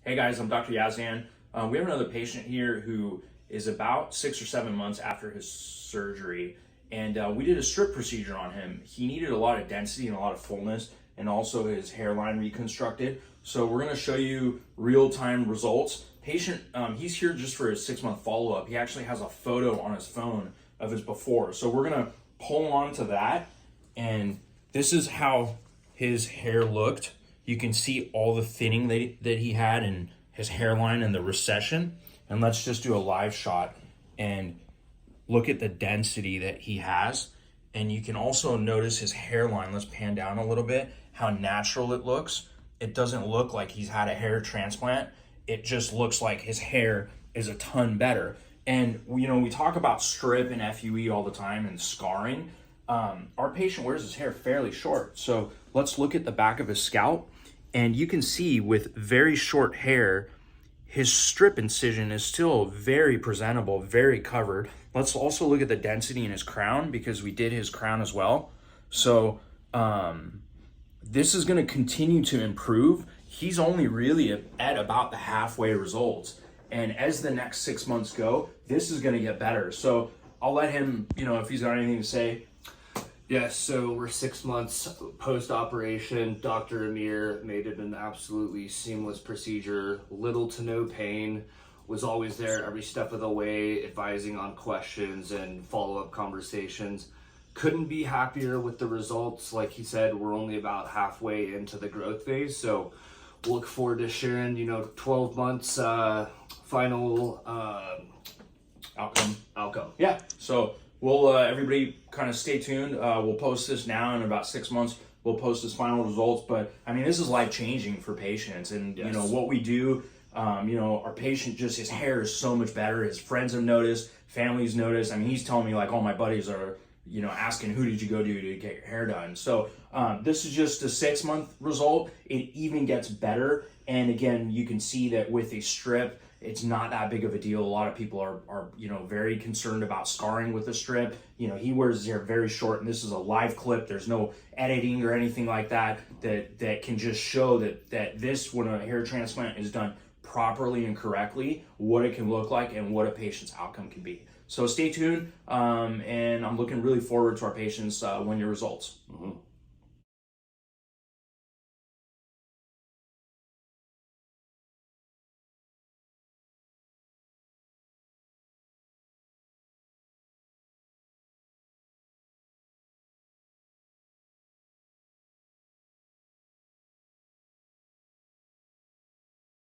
Hey guys, I'm Dr. Yazdan. We have another patient here who is about 6 or 7 months after his surgery, and we did a strip procedure on him. He needed a lot of density and a lot of fullness, and also his hairline reconstructed. So we're going to show you real-time results. Patient, he's here just for his 6-month follow-up. He actually has a photo on his phone of his before. So we're going to pull on to that, and this is how his hair looked. You can see all the thinning that he had in his hairline and the recession. And let's just do a live shot and look at the density that he has. And you can also notice his hairline. Let's pan down a little bit, how natural it looks. It doesn't look like he's had a hair transplant. It just looks like his hair is a ton better. And we talk about strip and FUE all the time and scarring. Our patient wears his hair fairly short. So let's look at the back of his scalp. And you can see with very short hair, his strip incision is still very presentable, very covered. Let's also look at the density in his crown because we did his crown as well. So this is going to continue to improve. He's only really at about the halfway results. And as the next 6 months go, this is going to get better. So I'll let him, if he's got anything to say. Yes, so we're 6 months post-operation. Dr. Amir made it an absolutely seamless procedure, little to no pain, was always there every step of the way, advising on questions and follow-up conversations. Couldn't be happier with the results. Like he said, we're only about halfway into the growth phase, so we'll look forward to sharing, 12 months final outcome. Yeah, so we'll everybody kind of stay tuned. We'll post this now, in about 6 months we'll post his final results. But I mean, this is life-changing for patients, and yes. What we do, our patient, just his hair is so much better. His friends have noticed, families noticed. I mean, he's telling me like all my buddies are asking, who did you go to get your hair done? So this is just a 6-month result. It even gets better. And again, you can see that with a strip, it's not that big of a deal. A lot of people are very concerned about scarring with a strip. He wears his hair very short, and this is a live clip. There's no editing or anything like that can just show that this, when a hair transplant is done properly and correctly, what it can look like and what a patient's outcome can be. So stay tuned, and I'm looking really forward to our patients' 1-year results. Mm-hmm.